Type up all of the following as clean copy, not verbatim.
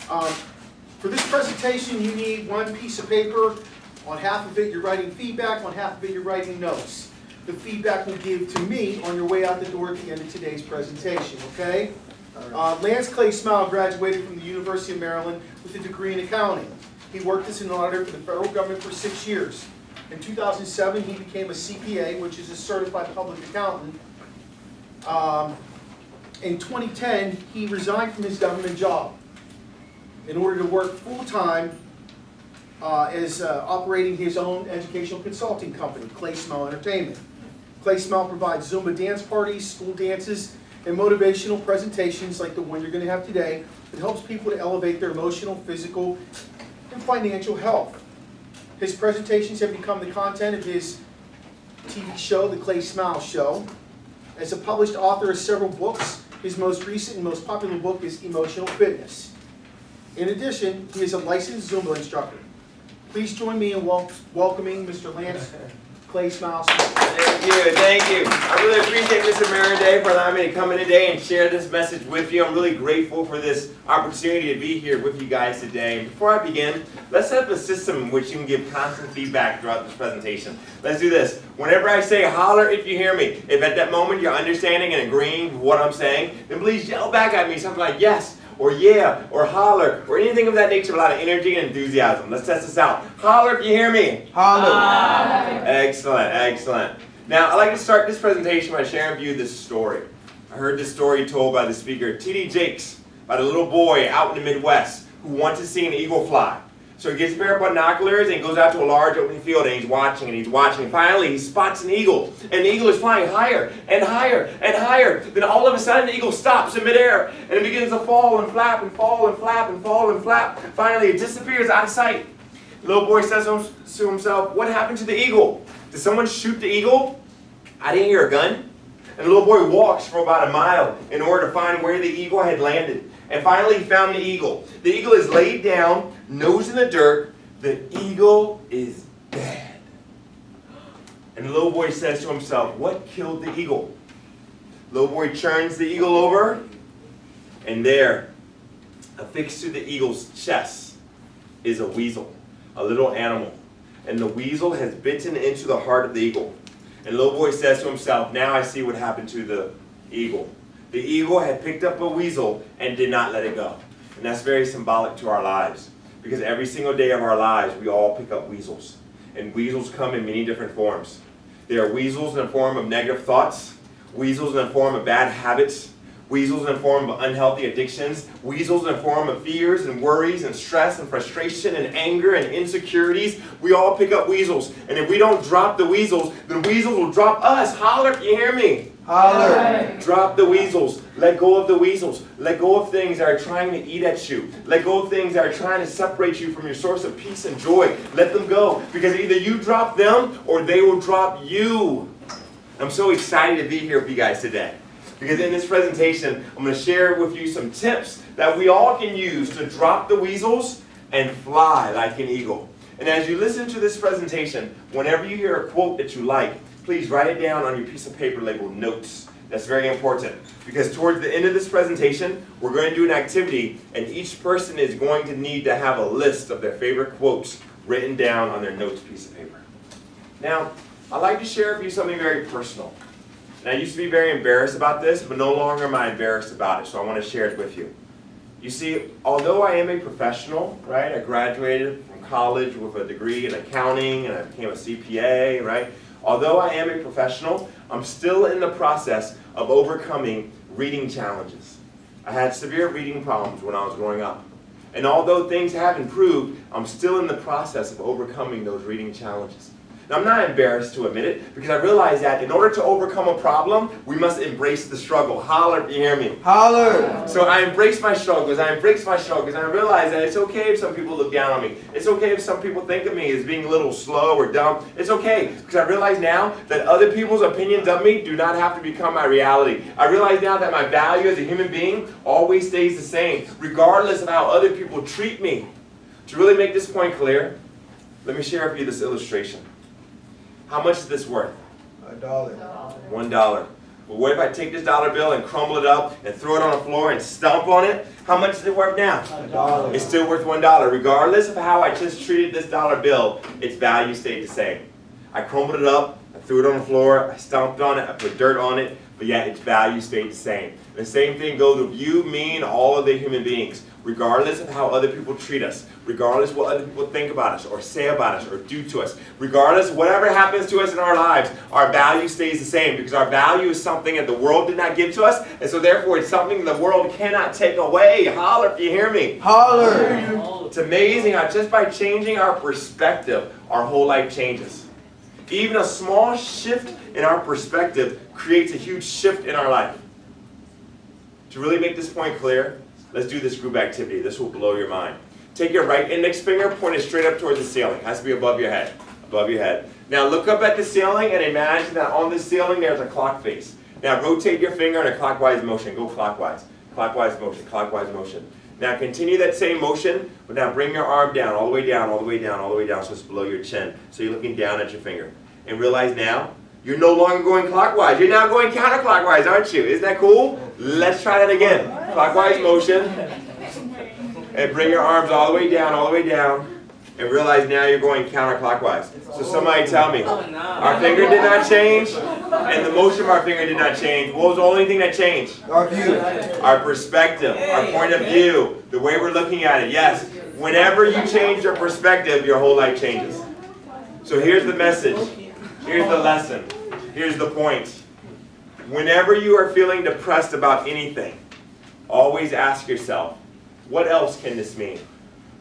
For this presentation, you need one piece of paper. On half of it, you're writing feedback. On half of it, you're writing notes. The feedback will give to me on your way out the door at the end of today's presentation, okay? Lance Claysmile graduated from the University of Maryland with a degree in accounting. He worked as an auditor for the federal government for 6 years. In 2007, he became a CPA, which is a certified public accountant. In 2010, he resigned from his government job in order to work full-time as operating his own educational consulting company, Claysmile Entertainment. Claysmile provides Zumba dance parties, school dances, and motivational presentations like the one you're going to have today that helps people to elevate their emotional, physical, and financial health. His presentations have become the content of his TV show, The Claysmile Show. As a published author of several books, his most recent and most popular book is Emotional Fitness. In addition, he is a licensed Zumba instructor. Please join me in welcoming Mr. Lance Claysmile. Thank you. I really appreciate Mr. Mariday for allowing me to come in today and share this message with you. I'm really grateful for this opportunity to be here with you guys today. And before I begin, let's set up a system in which you can give constant feedback throughout this presentation. Let's do this. Whenever I say holler if you hear me, if at that moment you're understanding and agreeing with what I'm saying, then please yell back at me something like yes, or yeah, or holler, or anything of that nature with a lot of energy and enthusiasm. Let's test this out. Holler if you hear me. Holler. Excellent, excellent. Now, I'd like to start this presentation by sharing with you this story. I heard this story told by the speaker, T.D. Jakes, about a little boy out in the Midwest who wants to see an eagle fly. So he gets a pair of binoculars and he goes out to a large open field and he's watching and he's watching. And finally, he spots an eagle. And the eagle is flying higher and higher and higher. Then all of a sudden, the eagle stops in midair and it begins to fall and flap and fall and flap and fall and flap. Finally, it disappears out of sight. The little boy says to himself, what happened to the eagle? Did someone shoot the eagle? I didn't hear a gun. And the little boy walks for about a mile in order to find where the eagle had landed. And finally, he found the eagle. The eagle is laid down, nose in the dirt. The eagle is dead. And the little boy says to himself, what killed the eagle? The little boy turns the eagle over, and there, affixed to the eagle's chest, is a weasel, a little animal. And the weasel has bitten into the heart of the eagle. And the little boy says to himself, now I see what happened to the eagle. The eagle had picked up a weasel and did not let it go. And that's very symbolic to our lives. Because every single day of our lives, we all pick up weasels. And weasels come in many different forms. There are weasels in the form of negative thoughts, weasels in the form of bad habits, weasels in the form of unhealthy addictions, weasels in the form of fears and worries and stress and frustration and anger and insecurities. We all pick up weasels. And if we don't drop the weasels, then weasels will drop us. Holler if you hear me. Holler. Drop the weasels. Let go of the weasels. Let go of things that are trying to eat at you. Let go of things that are trying to separate you from your source of peace and joy. Let them go. Because either you drop them or they will drop you. I'm so excited to be here with you guys today. Because in this presentation, I'm going to share with you some tips that we all can use to drop the weasels and fly like an eagle. And as you listen to this presentation, whenever you hear a quote that you like, please write it down on your piece of paper labeled notes. That's very important. Because towards the end of this presentation, we're going to do an activity, and each person is going to need to have a list of their favorite quotes written down on their notes piece of paper. Now, I'd like to share with you something very personal. And I used to be very embarrassed about this, but no longer am I embarrassed about it, so I want to share it with you. You see, although I am a professional, right, I graduated from college with a degree in accounting, and I became a CPA, right? Although I am a professional, I'm still in the process of overcoming reading challenges. I had severe reading problems when I was growing up. And although things have improved, I'm still in the process of overcoming those reading challenges. Now, I'm not embarrassed to admit it, because I realize that in order to overcome a problem, we must embrace the struggle. Holler if you hear me. Holler! So I embrace my struggles, and I realize that it's okay if some people look down on me. It's okay if some people think of me as being a little slow or dumb. It's okay, because I realize now that other people's opinions of me do not have to become my reality. I realize now that my value as a human being always stays the same, regardless of how other people treat me. To really make this point clear, let me share with you this illustration. How much is this worth? $1. $1. But what if I take this dollar bill and crumble it up and throw it on the floor and stomp on it? How much is it worth now? $1. It's still worth $1. Regardless of how I just treated this dollar bill, its value stayed the same. I crumbled it up, I threw it on the floor, I stomped on it, I put dirt on it, but yet its value stayed the same. The same thing goes with you, me, and all of the human beings. Regardless of how other people treat us, regardless of what other people think about us or say about us or do to us, regardless of whatever happens to us in our lives, our value stays the same because our value is something that the world did not give to us, and so therefore it's something the world cannot take away. Holler if you hear me. Holler. It's amazing how just by changing our perspective, our whole life changes. Even a small shift in our perspective creates a huge shift in our life. To really make this point clear, let's do this group activity. This will blow your mind. Take your right index finger, point it straight up towards the ceiling. It has to be above your head. Above your head. Now look up at the ceiling and imagine that on the ceiling there's a clock face. Now rotate your finger in a clockwise motion. Go clockwise. Clockwise motion. Clockwise motion. Now continue that same motion, but now bring your arm down, all the way down, all the way down, all the way down, so it's below your chin. So you're looking down at your finger. And realize now, you're no longer going clockwise. You're now going counterclockwise, aren't you? Isn't that cool? Let's try that again. Clockwise motion. And bring your arms all the way down, and realize now you're going counterclockwise. So somebody tell me, our finger did not change, and the motion of our finger did not change. What was the only thing that changed? Our view. Our perspective, our point of view, the way we're looking at it. Yes, whenever you change your perspective, your whole life changes. So here's the message. Here's the lesson. Here's the point. Whenever you are feeling depressed about anything, always ask yourself, what else can this mean?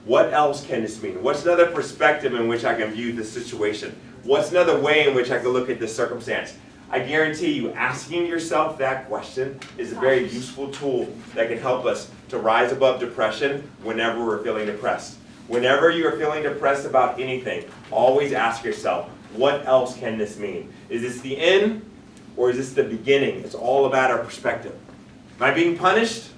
What else can this mean? What's another perspective in which I can view the situation? What's another way in which I can look at this circumstance? I guarantee you, asking yourself that question is a very useful tool that can help us to rise above depression whenever we're feeling depressed. Whenever you are feeling depressed about anything, always ask yourself, what else can this mean? Is this the end or is this the beginning? It's all about our perspective. Am I being punished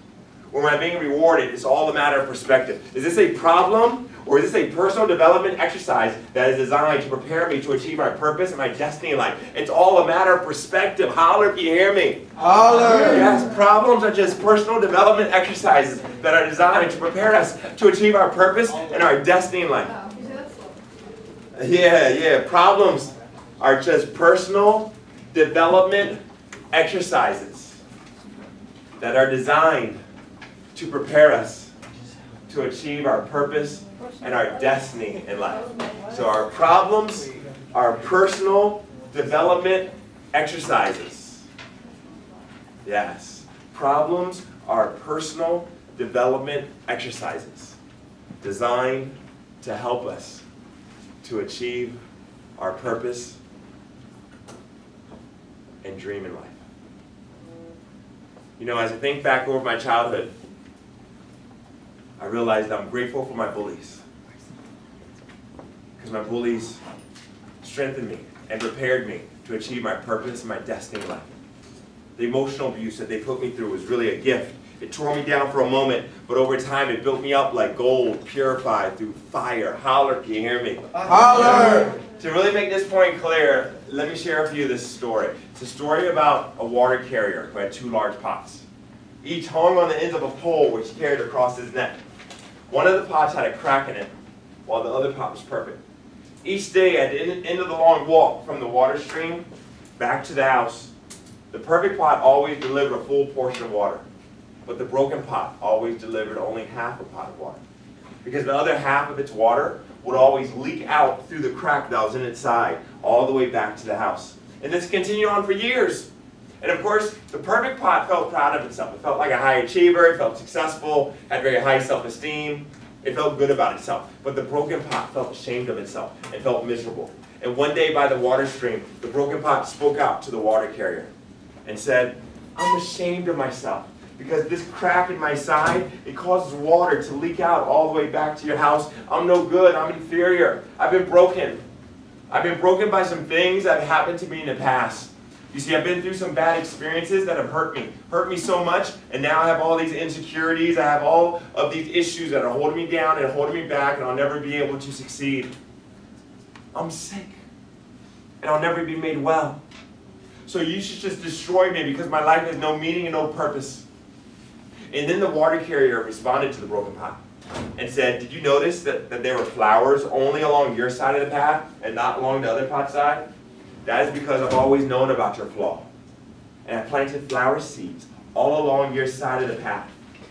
or am I being rewarded? It's all a matter of perspective. Is this a problem or is this a personal development exercise that is designed to prepare me to achieve my purpose and my destiny in life? It's all a matter of perspective. Holler if you hear me. Holler. Yes, problems are just personal development exercises that are designed to prepare us to achieve our purpose and our destiny in life. Yeah. Problems are just personal development exercises that are designed to prepare us to achieve our purpose and our destiny in life. So our problems are personal development exercises. Yes. Problems are personal development exercises designed to help us to achieve our purpose and dream in life. You know, as I think back over my childhood, I realized I'm grateful for my bullies. Because my bullies strengthened me and prepared me to achieve my purpose and my destiny in life. The emotional abuse that they put me through was really a gift. It tore me down for a moment, but over time it built me up like gold, purified through fire. Holler, can you hear me? Holler. To really make this point clear, let me share with you this story. It's a story about a water carrier who had two large pots. Each hung on the ends of a pole which he carried across his neck. One of the pots had a crack in it, while the other pot was perfect. Each day at the end of the long walk from the water stream back to the house, the perfect pot always delivered a full portion of water. But the broken pot always delivered only half a pot of water. Because the other half of its water would always leak out through the crack that was in its side, all the way back to the house. And this continued on for years. And of course, the perfect pot felt proud of itself. It felt like a high achiever, it felt successful, had very high self-esteem. It felt good about itself. But the broken pot felt ashamed of itself and felt miserable. And one day by the water stream, the broken pot spoke out to the water carrier and said, I'm ashamed of myself. Because this crack in my side, it causes water to leak out all the way back to your house. I'm no good. I'm inferior. I've been broken. I've been broken by some things that have happened to me in the past. You see, I've been through some bad experiences that have hurt me so much, and now I have all these insecurities. I have all of these issues that are holding me down and holding me back, and I'll never be able to succeed. I'm sick, and I'll never be made well. so you should just destroy me because my life has no meaning and no purpose. And then the water carrier responded to the broken pot and said, did you notice that there were flowers only along your side of the path and not along the other pot's side? That is because I've always known about your flaw. And I planted flower seeds all along your side of the path.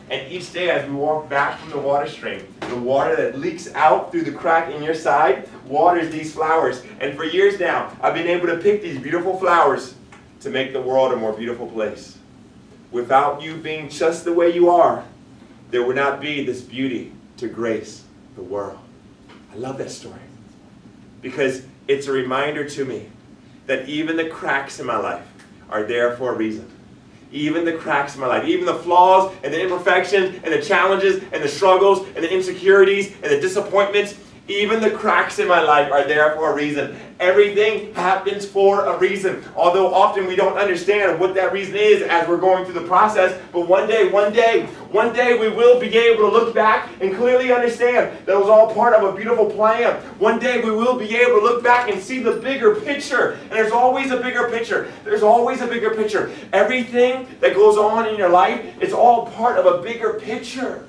And each day as we walk back from the water stream, the water that leaks out through the crack in your side waters these flowers. And for years now, I've been able to pick these beautiful flowers to make the world a more beautiful place. Without you being just the way you are, there would not be this beauty to grace the world. I love that story because it's a reminder to me that even the cracks in my life are there for a reason. Even the cracks in my life, even the flaws and the imperfections and the challenges and the struggles and the insecurities and the disappointments, even the cracks in my life are there for a reason. Everything happens for a reason. Although often we don't understand what that reason is as we're going through the process, but one day we will be able to look back and clearly understand that it was all part of a beautiful plan. One day we will be able to look back and see the bigger picture. And there's always a bigger picture. There's always a bigger picture. Everything that goes on in your life is all part of a bigger picture.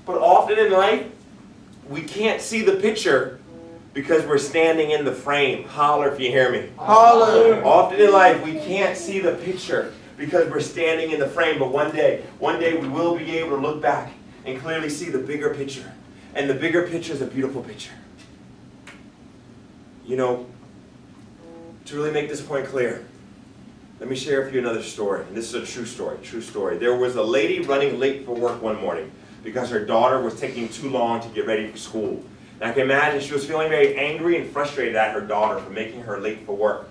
But often in life, we can't see the picture because we're standing in the frame. Holler if you hear me. Holler. Often in life, we can't see the picture because we're standing in the frame. But one day we will be able to look back and clearly see the bigger picture. And the bigger picture is a beautiful picture. You know, to really make this point clear, let me share with you another story. And this is a true story. There was a lady running late for work one morning because her daughter was taking too long to get ready for school. And I can imagine she was feeling very angry and frustrated at her daughter for making her late for work.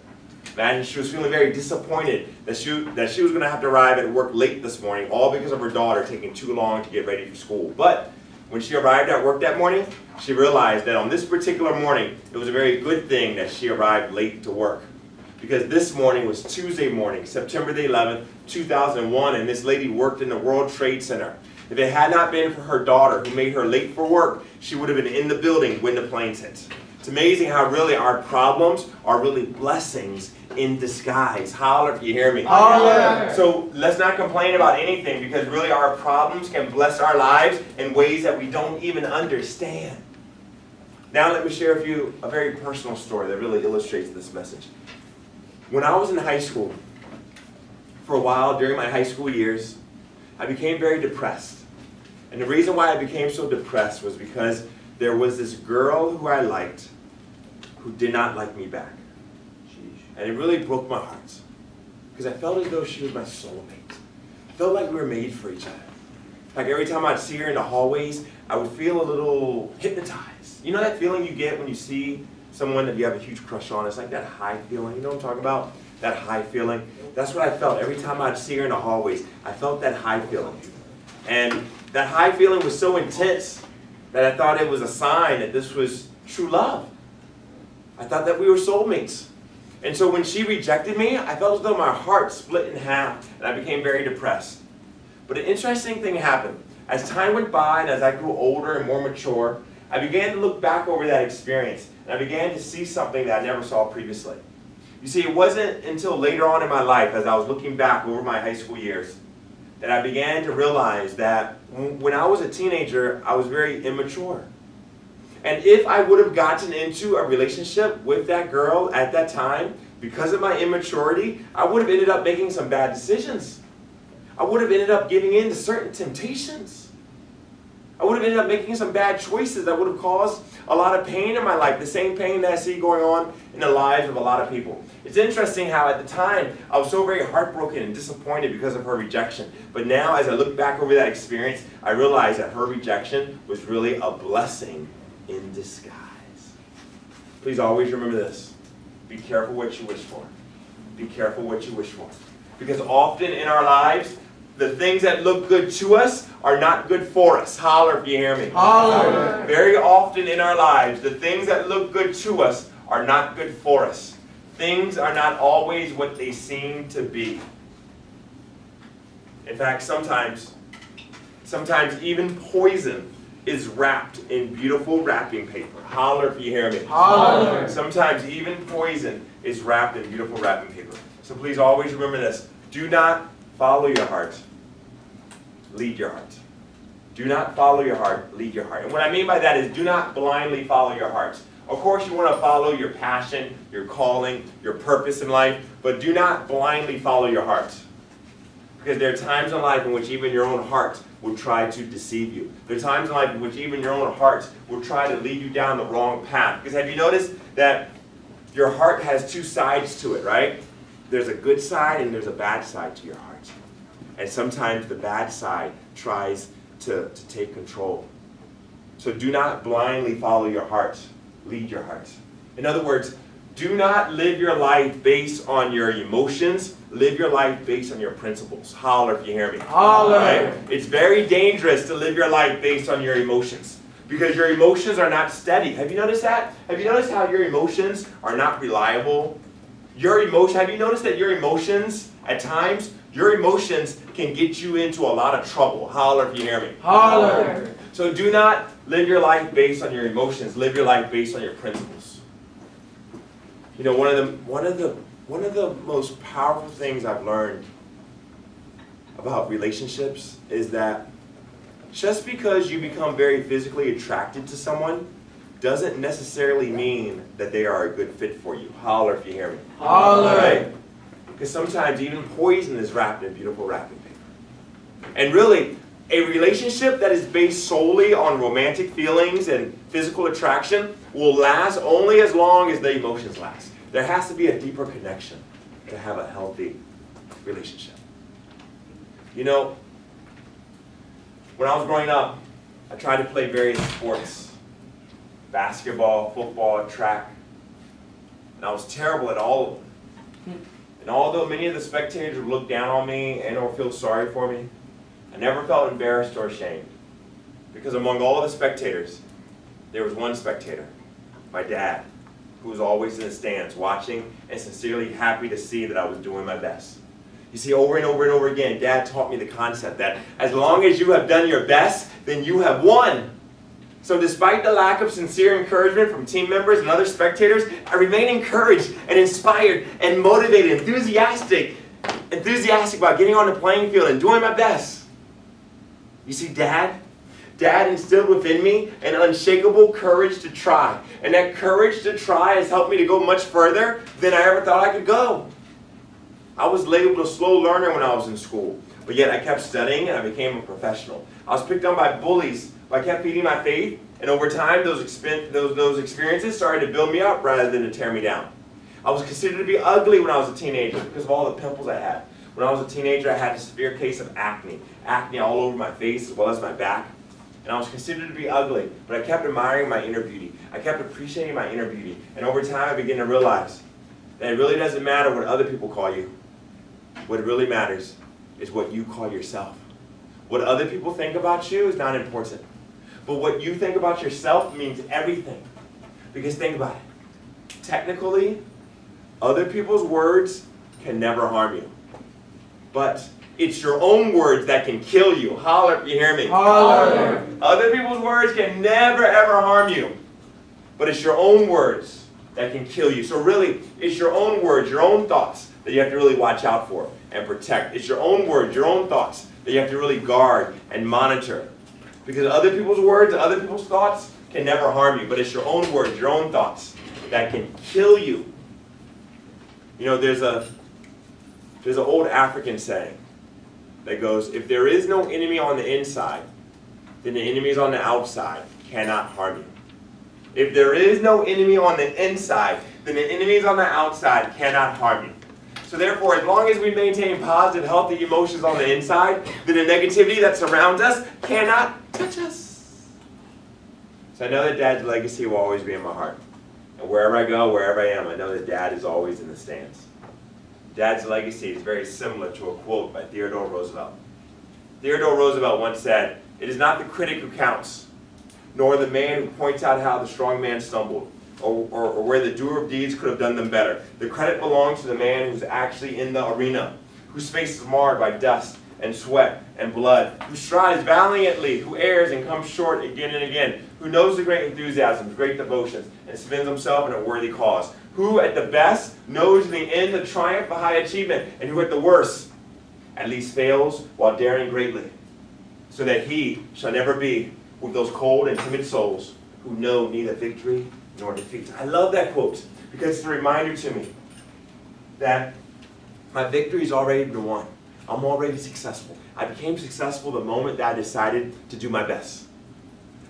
Imagine she was feeling very disappointed that she was going to have to arrive at work late this morning, all because of her daughter taking too long to get ready for school. But when she arrived at work that morning, she realized that on this particular morning, it was a very good thing that she arrived late to work. Because this morning was Tuesday morning, September the 11th, 2001, and this lady worked in the World Trade Center. If it had not been for her daughter who made her late for work, she would have been in the building when the planes hit. It's amazing how really our problems are really blessings in disguise. Holler if you hear me. Holler. So let's not complain about anything because really our problems can bless our lives in ways that we don't even understand. Now let me share with you a very personal story that really illustrates this message. When I was in high school, for a while during my high school years, I became very depressed. And the reason why I became so depressed was because there was this girl who I liked who did not like me back. And it really broke my heart. Because I felt as though she was my soulmate. I felt like we were made for each other. Like every time I'd see her in the hallways, I would feel a little hypnotized. You know that feeling you get when you see someone that you have a huge crush on? It's like that high feeling. You know what I'm talking about? That high feeling. That's what I felt. Every time I'd see her in the hallways, I felt that high feeling. And that high feeling was so intense that I thought it was a sign that this was true love. I thought that we were soulmates. And so when she rejected me, I felt as though my heart split in half and I became very depressed. But an interesting thing happened. As time went by and as I grew older and more mature, I began to look back over that experience and I began to see something that I never saw previously. You see, it wasn't until later on in my life, as I was looking back over my high school years, that I began to realize that when I was a teenager, I was very immature. And if I would have gotten into a relationship with that girl at that time, because of my immaturity, I would have ended up making some bad decisions. I would have ended up giving in to certain temptations. I would have ended up making some bad choices that would have caused a lot of pain in my life, the same pain that I see going on in the lives of a lot of people. It's interesting how at the time I was so very heartbroken and disappointed because of her rejection. But now as I look back over that experience, I realize that her rejection was really a blessing in disguise. Please always remember this. Be careful what you wish for. Be careful what you wish for. Because often in our lives, the things that look good to us are not good for us. Holler if you hear me. Holler. Very often in our lives, the things that look good to us are not good for us. Things are not always what they seem to be. In fact, sometimes even poison is wrapped in beautiful wrapping paper. Holler if you hear me. Holler. Sometimes even poison is wrapped in beautiful wrapping paper. So please always remember this. Do not follow your heart. Lead your heart. Do not follow your heart. Lead your heart. And what I mean by that is do not blindly follow your heart. Of course, you want to follow your passion, your calling, your purpose in life, but do not blindly follow your heart. Because there are times in life in which even your own heart will try to deceive you. There are times in life in which even your own heart will try to lead you down the wrong path. Because have you noticed that your heart has two sides to it, right? There's a good side and there's a bad side to your heart. And sometimes the bad side tries to take control. So do not blindly follow your heart. Lead your heart. In other words, do not live your life based on your emotions. Live your life based on your principles. Holler if you hear me. Holler. Right? It's very dangerous to live your life based on your emotions because your emotions are not steady. Have you noticed that? Have you noticed how your emotions are not reliable? Have you noticed that your emotions, at times, your emotions can get you into a lot of trouble? Holler if you hear me. Holler. So do not live your life based on your emotions. Live your life based on your principles. You know, one of the most powerful things I've learned about relationships is that just because you become very physically attracted to someone doesn't necessarily mean that they are a good fit for you. Holler if you hear me. Holler. Right? Because sometimes even poison is wrapped in beautiful wrapping paper. And really, a relationship that is based solely on romantic feelings and physical attraction will last only as long as the emotions last. There has to be a deeper connection to have a healthy relationship. You know, when I was growing up, I tried to play various sports. Basketball, football, track. And I was terrible at all of them. And although many of the spectators would look down on me and or feel sorry for me, I never felt embarrassed or ashamed. Because among all the spectators, there was one spectator, my dad, who was always in the stands watching and sincerely happy to see that I was doing my best. You see, over and over and over again, Dad taught me the concept that as long as you have done your best, then you have won. So despite the lack of sincere encouragement from team members and other spectators, I remain encouraged and inspired and motivated, enthusiastic about getting on the playing field and doing my best. You see, Dad instilled within me an unshakable courage to try. And that courage to try has helped me to go much further than I ever thought I could go. I was labeled a slow learner when I was in school, but yet I kept studying and I became a professional. I was picked on by bullies, but I kept feeding my faith, and over time those experiences started to build me up rather than to tear me down. I was considered to be ugly when I was a teenager because of all the pimples I had. When I was a teenager, I had a severe case of acne all over my face as well as my back. And I was considered to be ugly, but I kept admiring my inner beauty. I kept appreciating my inner beauty. And over time, I began to realize that it really doesn't matter what other people call you. What really matters is what you call yourself. What other people think about you is not important. But what you think about yourself means everything. Because think about it. Technically, other people's words can never harm you. But it's your own words that can kill you. Holler if you hear me. Holler. Other people's words can never ever harm you. But it's your own words that can kill you. So really, it's your own words, your own thoughts that you have to really watch out for and protect. It's your own words, your own thoughts that you have to really guard and monitor. Because other people's words, other people's thoughts can never harm you. But it's your own words, your own thoughts that can kill you. You know, there's an old African saying that goes, if there is no enemy on the inside, then the enemies on the outside cannot harm you. If there is no enemy on the inside, then the enemies on the outside cannot harm you. So therefore, as long as we maintain positive, healthy emotions on the inside, then the negativity that surrounds us cannot touch us. So I know that Dad's legacy will always be in my heart. And wherever I go, wherever I am, I know that Dad is always in the stands. Dad's legacy is very similar to a quote by Theodore Roosevelt. Theodore Roosevelt once said, "It is not the critic who counts, nor the man who points out how the strong man stumbled, or where the doer of deeds could have done them better. The credit belongs to the man who's actually in the arena, whose face is marred by dust and sweat and blood, who strives valiantly, who errs and comes short again and again, who knows the great enthusiasms, great devotions, and spends himself in a worthy cause, who at the best knows in the end the triumph of high achievement, and who at the worst at least fails while daring greatly, so that he shall never be with those cold and timid souls who know neither victory nor defeat. I love that quote because it's a reminder to me that my victory is already been won. I'm already successful. I became successful the moment that I decided to do my best.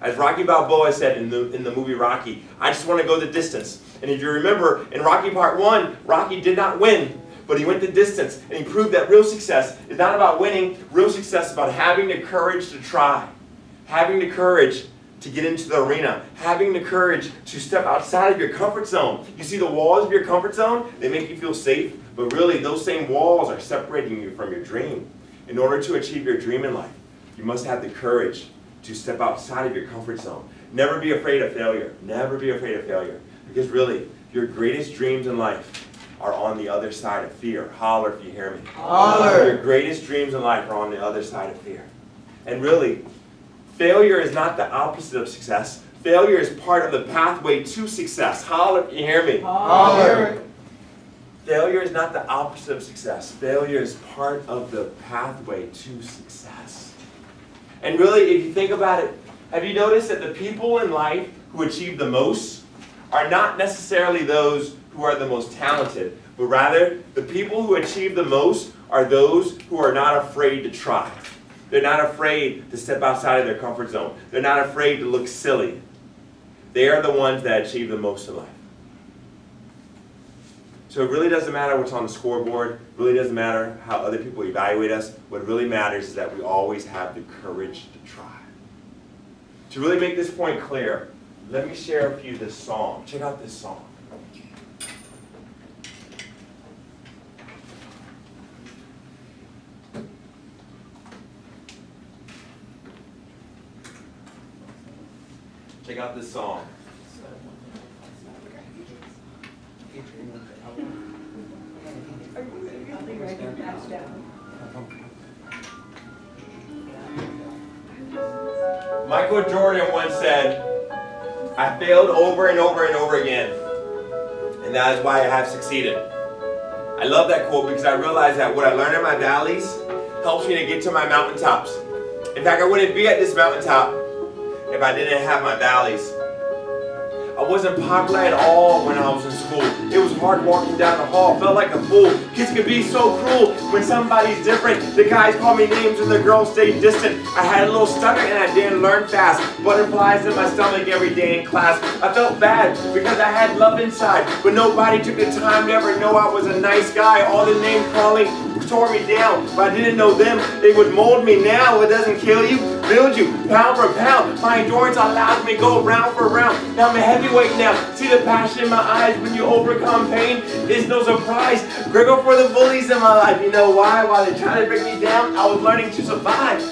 As Rocky Balboa said in the movie Rocky, I just want to go the distance. And if you remember, in Rocky Part 1, Rocky did not win, but he went the distance. And he proved that real success is not about winning. Real success is about having the courage to try. Having the courage to get into the arena. Having the courage to step outside of your comfort zone. You see, the walls of your comfort zone, they make you feel safe. But really, those same walls are separating you from your dream. In order to achieve your dream in life, you must have the courage to step outside of your comfort zone. Never be afraid of failure. Never be afraid of failure. Because really, your greatest dreams in life are on the other side of fear. Holler if you hear me. Holler. Your greatest dreams in life are on the other side of fear. And really, failure is not the opposite of success. Failure is part of the pathway to success. Holler if you hear me. Holler. Failure is not the opposite of success. Failure is part of the pathway to success. And really, if you think about it, have you noticed that the people in life who achieve the most are not necessarily those who are the most talented, but rather the people who achieve the most are those who are not afraid to try. They're not afraid to step outside of their comfort zone. They're not afraid to look silly. They are the ones that achieve the most in life. So it really doesn't matter what's on the scoreboard. It really doesn't matter how other people evaluate us. What really matters is that we always have the courage to try. To really make this point clear, let me share with you this song. Check out this song. Check out this song. Michael Jordan once said, I failed over and over and over again, and that is why I have succeeded. I love that quote because I realize that what I learned in my valleys helps me to get to my mountaintops. In fact, I wouldn't be at this mountaintop if I didn't have my valleys. I wasn't popular at all when I was in school. It was hard walking down the hall. Felt like a fool. Kids can be so cruel when somebody's different. The guys call me names and the girls stay distant. I had a little stomach and I didn't learn fast. Butterflies in my stomach every day in class. I felt bad because I had love inside, but nobody took the time to ever know I was a nice guy. All the name calling tore me down, but I didn't know them. They would mold me now. It doesn't kill you, build you, pound for pound. My endurance allows me to go round for round. Now I'm a heavyweight now. See the passion in my eyes when you overcome pain. It's no surprise. Grateful for the bullies in my life. You know why? While they try to break me down, I was learning to survive.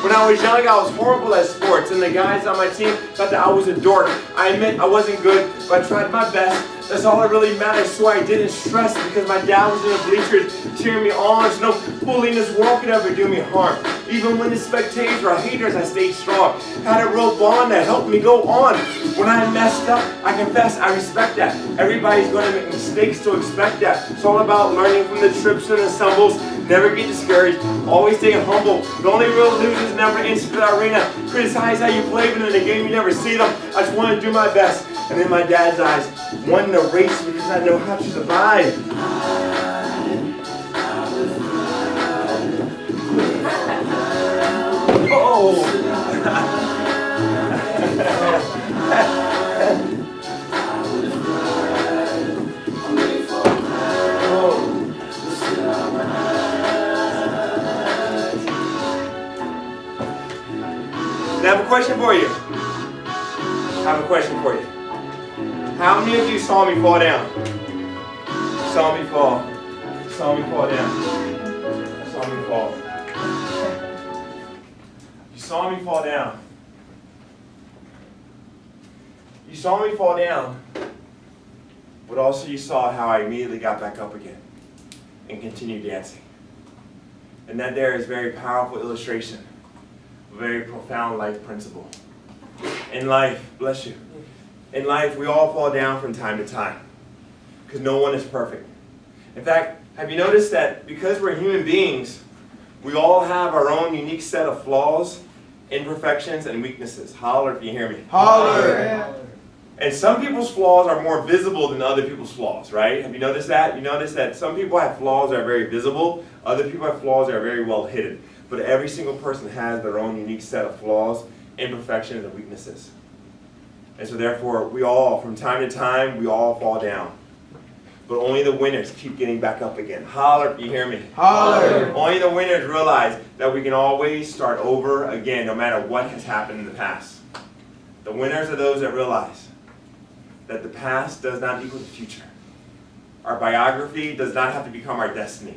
When I was young, I was horrible at sports, and the guys on my team thought that I was a dork. I admit I wasn't good, but I tried my best. That's all that really matters, so I didn't stress because my dad was in the bleachers cheering me on. So no bully in this world could ever do me harm. Even when the spectators were haters, I stayed strong. Had a real bond that helped me go on. When I messed up, I confess, I respect that. Everybody's going to make mistakes, so expect that. It's all about learning from the trips and the stumbles. Never get discouraged. Always stay humble. The only real losers never enter the arena. Criticize how you play, but in the game you never see them. I just want to do my best. And in my dad's eyes, won the race because I know how to survive. Oh! Now I have a question for you. I have a question for you. How many of you saw me fall down? saw me fall. You saw me fall down. You saw me fall. You saw me fall down. You saw me fall down, but also you saw how I immediately got back up again and continued dancing. And that there is a very powerful illustration, a very profound life principle. In life, bless you, in life we all fall down from time to time because no one is perfect. In fact, have you noticed that because we're human beings, we all have our own unique set of flaws, imperfections, and weaknesses? Holler if you hear me. Holler! And some people's flaws are more visible than other people's flaws, right? Have you noticed that? You notice that some people have flaws that are very visible, other people have flaws that are very well hidden. But every single person has their own unique set of flaws, imperfections, and weaknesses. And so therefore, we all, from time to time, we all fall down. But only the winners keep getting back up again. Holler if you hear me. Holler! Only the winners realize that we can always start over again, no matter what has happened in the past. The winners are those that realize that the past does not equal the future. Our biography does not have to become our destiny.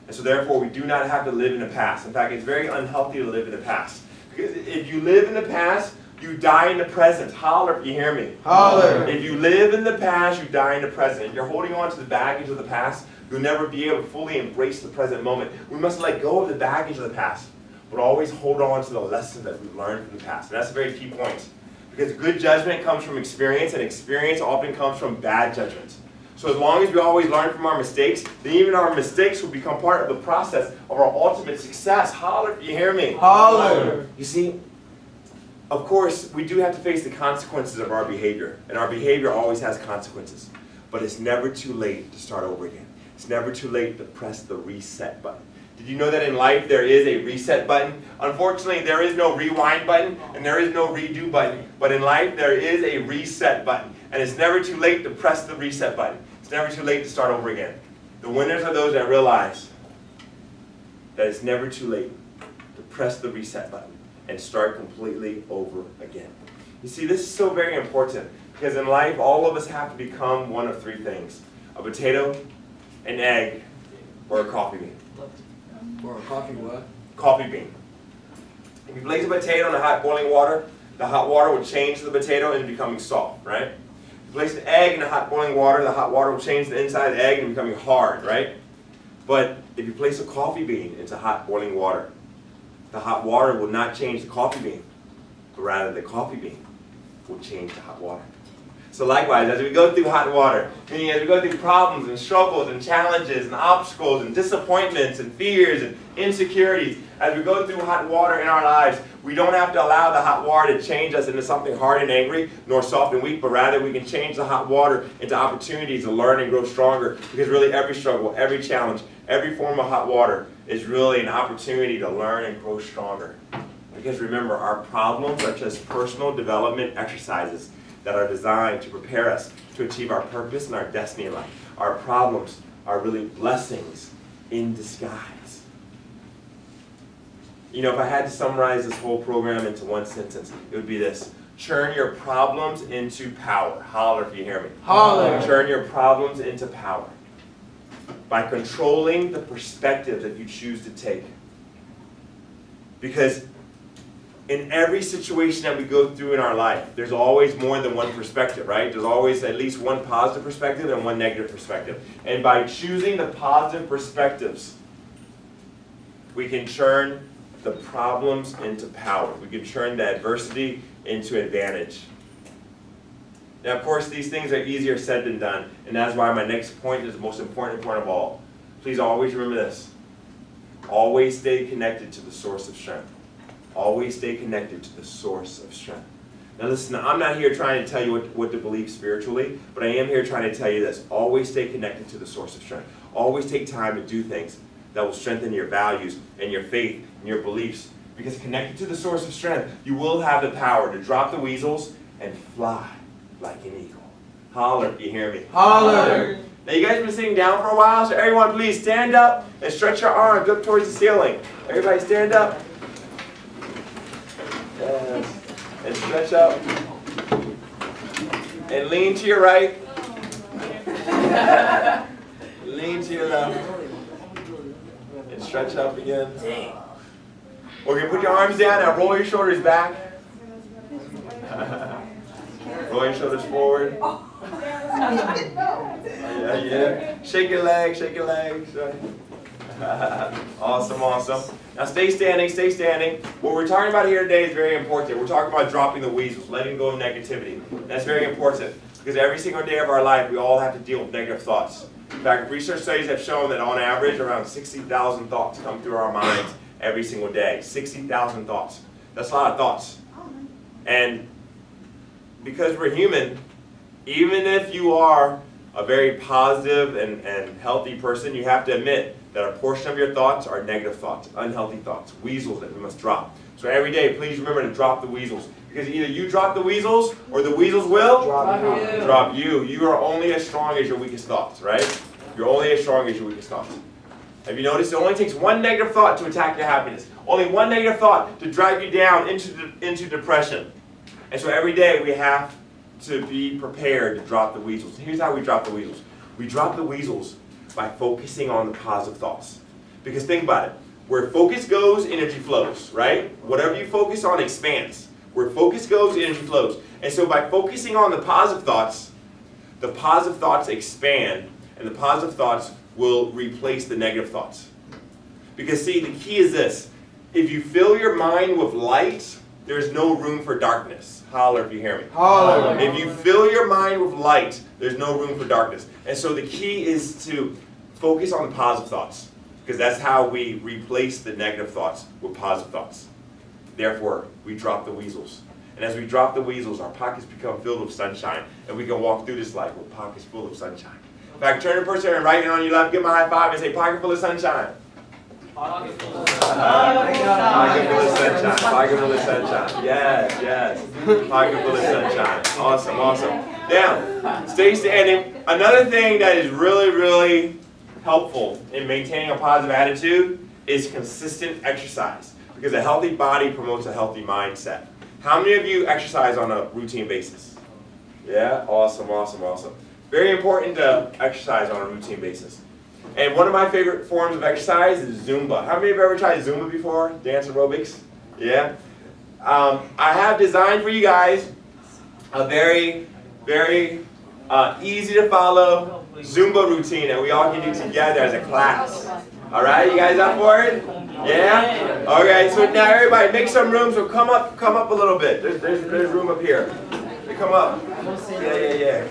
And so therefore, we do not have to live in the past. In fact, it's very unhealthy to live in the past. Because if you live in the past, you die in the present. Holler if you hear me. Holler! If you live in the past, you die in the present. If you're holding on to the baggage of the past, you'll never be able to fully embrace the present moment. We must let go of the baggage of the past, but always hold on to the lessons that we've learned from the past. And that's a very key point. Because good judgment comes from experience, and experience often comes from bad judgment. So as long as we always learn from our mistakes, then even our mistakes will become part of the process of our ultimate success. Holler if you hear me. Holler! You see, of course, we do have to face the consequences of our behavior, and our behavior always has consequences. But it's never too late to start over again. It's never too late to press the reset button. Did you know that in life there is a reset button? Unfortunately, there is no rewind button and there is no redo button. But in life, there is a reset button. And it's never too late to press the reset button. It's never too late to start over again. The winners are those that realize that it's never too late to press the reset button and start completely over again. You see, this is so very important because in life, all of us have to become one of three things: a potato, an egg, or a coffee bean. For a coffee what? Coffee bean. If you place a potato in the hot boiling water, the hot water will change the potato into becoming soft, right? If you place an egg in the hot boiling water, the hot water will change the inside of the egg into becoming hard, right? But if you place a coffee bean into hot boiling water, the hot water will not change the coffee bean, but rather the coffee bean will change the hot water. So likewise, as we go through hot water, meaning as we go through problems and struggles and challenges and obstacles and disappointments and fears and insecurities, as we go through hot water in our lives, we don't have to allow the hot water to change us into something hard and angry, nor soft and weak, but rather we can change the hot water into opportunities to learn and grow stronger. Because really every struggle, every challenge, every form of hot water is really an opportunity to learn and grow stronger. Because remember, our problems are just personal development exercises that are designed to prepare us to achieve our purpose and our destiny in life. Our problems are really blessings in disguise. You know, if I had to summarize this whole program into one sentence, it would be this: turn your problems into power. Holler if you hear me. Holler! Turn your problems into power by controlling the perspective that you choose to take. Because in every situation that we go through in our life, there's always more than one perspective, right? There's always at least one positive perspective and one negative perspective. And by choosing the positive perspectives, we can turn the problems into power. We can turn the adversity into advantage. Now, of course, these things are easier said than done, and that's why my next point is the most important point of all. Please always remember this. Always stay connected to the source of strength. Always stay connected to the source of strength. Now listen, I'm not here trying to tell you what to believe spiritually, but I am here trying to tell you this. Always stay connected to the source of strength. Always take time to do things that will strengthen your values and your faith and your beliefs. Because connected to the source of strength, you will have the power to drop the weasels and fly like an eagle. Holler if you hear me. Holler! Now you guys have been sitting down for a while, so everyone please stand up and stretch your arms up towards the ceiling. Everybody stand up. Yes. And stretch up. And lean to your right. Lean to your left. And stretch up again. Okay, put your arms down. Now roll your shoulders back. Roll your shoulders forward. Yeah. Shake your legs, shake your legs. Awesome, awesome. Now stay standing, stay standing. What we're talking about here today is very important. We're talking about dropping the weasels, letting go of negativity. That's very important because every single day of our life we all have to deal with negative thoughts. In fact, research studies have shown that on average around 60,000 thoughts come through our minds every single day. 60,000 thoughts. That's a lot of thoughts. And because we're human, even if you are a very positive and healthy person, you have to admit that a portion of your thoughts are negative thoughts, unhealthy thoughts, weasels that we must drop. So every day, please remember to drop the weasels. Because either you drop the weasels, or the weasels will drop you. You are only as strong as your weakest thoughts, right? You're only as strong as your weakest thoughts. Have you noticed it only takes one negative thought to attack your happiness? Only one negative thought to drag you down into depression. And so every day we have to be prepared to drop the weasels. Here's how we drop the weasels. We drop the weasels by focusing on the positive thoughts. Because think about it. Where focus goes, energy flows, right? Whatever you focus on expands. Where focus goes, energy flows. And so by focusing on the positive thoughts expand, and the positive thoughts will replace the negative thoughts. Because see, the key is this. If you fill your mind with light, there's no room for darkness. Holler if you hear me. Holler. If you fill your mind with light, there's no room for darkness. And so the key is to focus on the positive thoughts, because that's how we replace the negative thoughts with positive thoughts. Therefore, we drop the weasels. And as we drop the weasels, our pockets become filled with sunshine, and we can walk through this life with pockets full of sunshine. In fact, turn to the person and right hand on your left, give them a high five and say, pocket full of sunshine. Pocket full of sunshine. Pocket full of sunshine. Yes, yes. Pocket full of sunshine. Awesome, awesome. Now, stay standing. Another thing that is really, really helpful in maintaining a positive attitude is consistent exercise. Because a healthy body promotes a healthy mindset. How many of you exercise on a routine basis? Yeah? Awesome, awesome, awesome. Very important to exercise on a routine basis. And one of my favorite forms of exercise is Zumba. How many of you have ever tried Zumba before? Dance aerobics? Yeah? I have designed for you guys a very, very easy to follow Zumba routine that we all can do together as a class. Alright, you guys up for it? Yeah? Okay, so now everybody make some room, so come up a little bit. There's room up here. Come up. Yeah.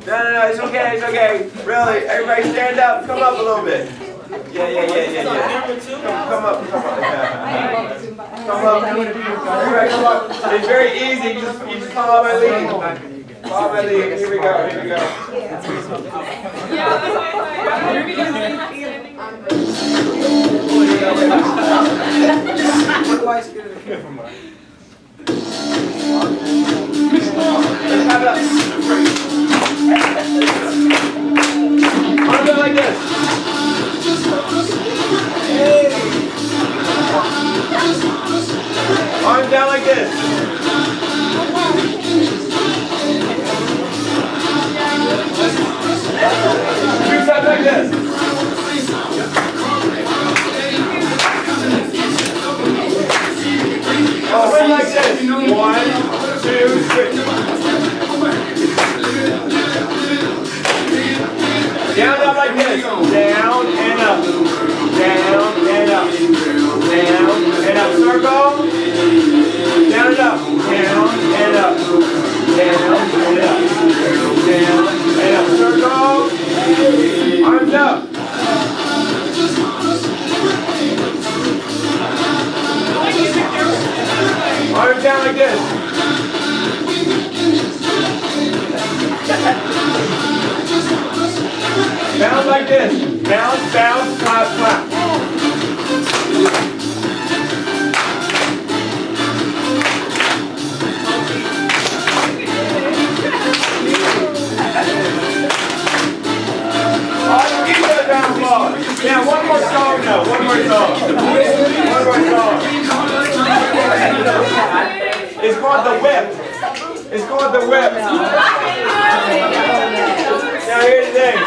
No, it's okay, it's okay. Really, everybody stand up, come up a little bit. Yeah. Come up. Come up. Everybody come up. It's very easy, you just follow my lead. Follow my lead, here we go. Arms out like this. Arms down like this. Two steps like this. Swing like this. 1, 2, 3. Down up like this. Down and up. Down and up. Down and up. Circle. Down and up. Down and up. Down and up. Down and up. Circle. Arms up. Arms down like this. Bounce like this. Bounce, bounce, clap, clap. Awesome, keep that bounce ball. Now, one more song now. One more song. It's called the whip. It's called the whip. Now here's the thing.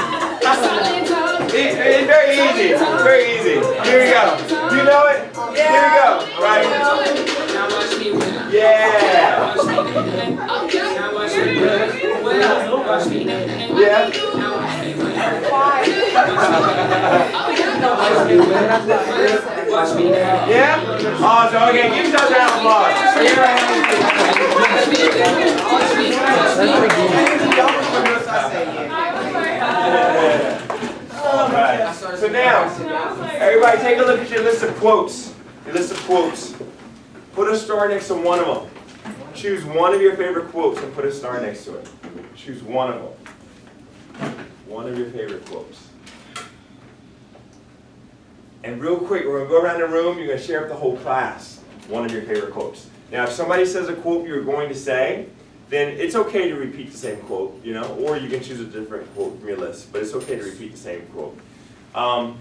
Yeah? Yeah? Awesome. Okay, give yourself a round of applause. Alright. So now, everybody take a look at your list of quotes. Your list of quotes. Put a star next to one of them. Choose one of your favorite quotes and put a star next to it. Choose one of them. One of your favorite quotes. And real quick, we're going to go around the room. You're going to share with the whole class one of your favorite quotes. Now, if somebody says a quote you're going to say, then it's okay to repeat the same quote, you know, or you can choose a different quote from your list, but it's okay to repeat the same quote.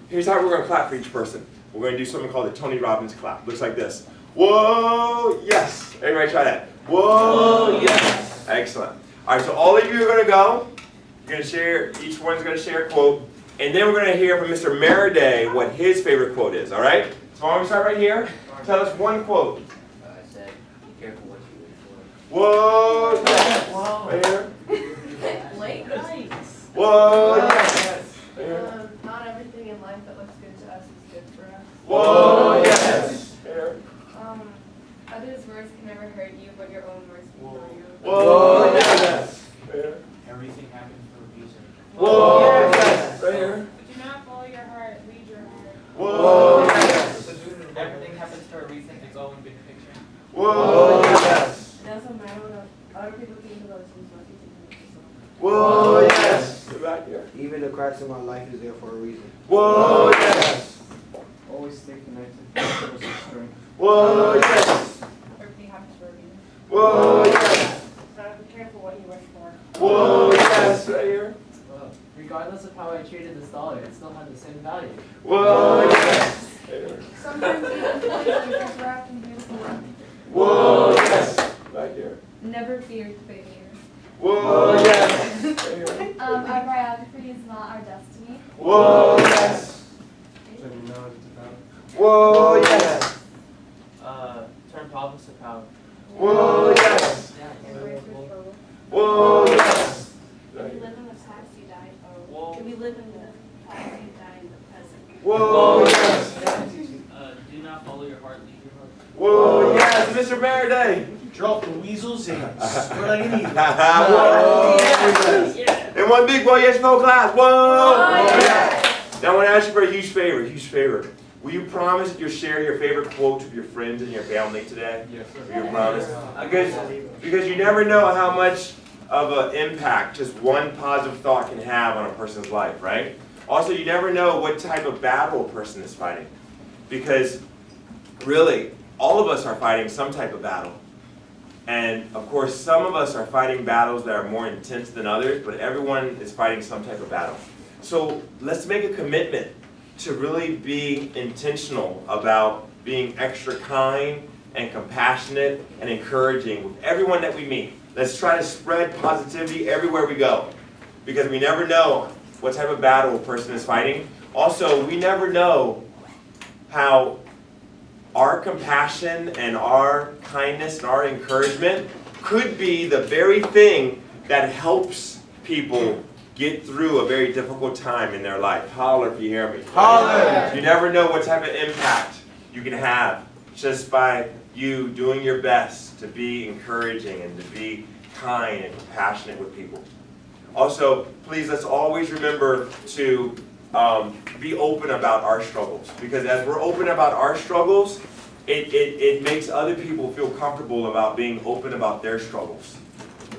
Here's how we're going to clap for each person. We're going to do something called the Tony Robbins clap. Looks like this. Whoa, yes. Everybody try that. Whoa, yes. Excellent. All right, so all of you are going to go. You're going to share, each one's going to share a quote. And then we're going to hear from Mr. Maraday what his favorite quote is, all right? So why don't we start right here? Tell us one quote. I said, be careful what you wish for. Whoa, yes. Whoa. Right here. Nice. Whoa, yes. Right here. Not everything in life that looks good to us is good for us. Whoa, yes. Right here. Others' words can never hurt you, but your own words can harm you. Whoa, yes. Right here. Everything happens for a reason. Whoa, yes. Right here. Do not follow your heart, lead your heart. Whoa, yes. Everything happens for a reason. It's all in big picture. Whoa, yes. It doesn't matter what other people think about us, it's what you think of yourself. Whoa, yes. Go back here. Even the cracks in my life is there for a reason. Whoa, yes. Always stay connected. Shows your strength. Whoa, yes. Everything happens for a reason. Whoa, yes. So be careful what you wish for. Whoa, yes. Right here. Regardless of how I treated this dollar, it still had the same value. Whoa, yes. Right here. Sometimes even things wrapped in beautiful work. Whoa, yes. Back here. Never fear failure. Whoa, yes. Right here. Our biography is not our destiny. Whoa, yes. Whoa, yes. Turn problems to power. Whoa, yes. Embrace your struggle. Whoa, yes. If you live in the past, you die. Whoa. If you live in the past, you die in the present. Whoa, yes. Do not follow your heart, lead your heart. Whoa, yes. Mr. Maraday. Drop the weasels and spread like an eagle. Whoa, yes. And one big whoa, yes, for the whole class. Whoa, yes. Now I want to ask you for a huge favor, Will you promise that you'll share your favorite quotes with your friends and your family today? Yes, sir. Will you promise? Because you never know how much of an impact just one positive thought can have on a person's life, right? Also, you never know what type of battle a person is fighting. Because really, all of us are fighting some type of battle. And of course, some of us are fighting battles that are more intense than others, but everyone is fighting some type of battle. So let's make a commitment to really be intentional about being extra kind and compassionate and encouraging with everyone that we meet. Let's try to spread positivity everywhere we go, because we never know what type of battle a person is fighting. Also, we never know how our compassion and our kindness and our encouragement could be the very thing that helps people get through a very difficult time in their life. Holler if you hear me. Holler! You never know what type of impact you can have just by you doing your best to be encouraging and to be kind and compassionate with people. Also, please, let's always remember to be open about our struggles, because as we're open about our struggles, it makes other people feel comfortable about being open about their struggles.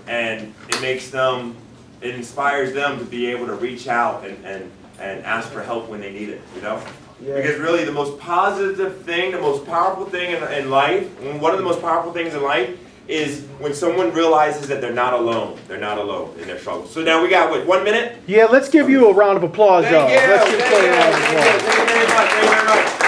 And it makes them, it inspires them to be able to reach out and ask for help when they need it, you know? Yeah. Because really the most positive thing, the most powerful thing in life, one of the most powerful things in life is when someone realizes that they're not alone. They're not alone in their struggles. So now we got, what, 1 minute? Yeah, let's give you a round of applause, y'all. Thank you. Let's give Thank Clay a you. round of applause. Thank you very much. Thank you very much.